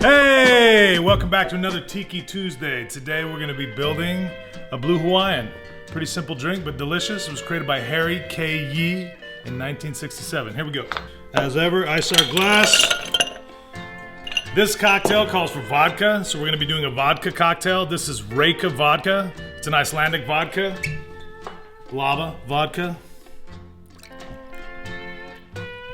Hey, welcome back to another Tiki Tuesday. Today we're going to be building a Blue Hawaiian. Pretty simple drink, but delicious. It was created by Reyka in 1967. Here we go. As ever, ice our glass. This cocktail calls for vodka, so we're going to be doing a vodka cocktail. This is Reyka Vodka. It's an Icelandic vodka. Lava vodka.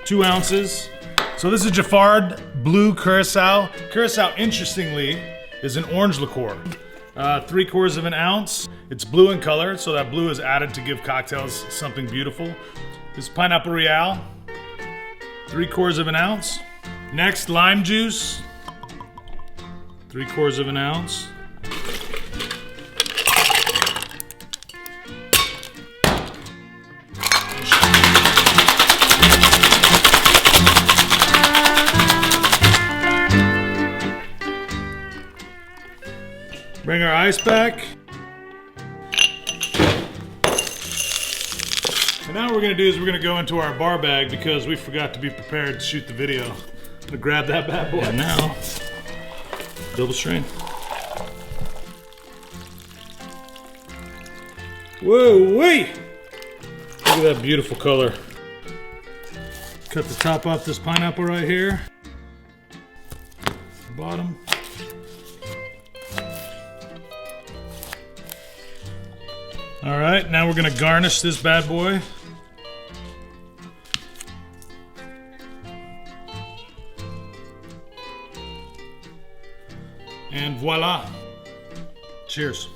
2 ounces. So this is Giffard Blue Curaçao. Curaçao, interestingly, is an orange liqueur. 3/4 of an ounce. It's blue in color, so that blue is added to give cocktails something beautiful. This is pineapple real. 3/4 of an ounce. Next, lime juice. 3/4 of an ounce. Bring our ice back. And now what we're gonna do is we're gonna go into our bar bag because we forgot to be prepared to shoot the video. I'm gonna grab that bad boy. And now, double strain. Whoa, wait! Look at that beautiful color. Cut the top off this pineapple right here. Bottom. All right, now we're gonna garnish this bad boy. And voila. Cheers.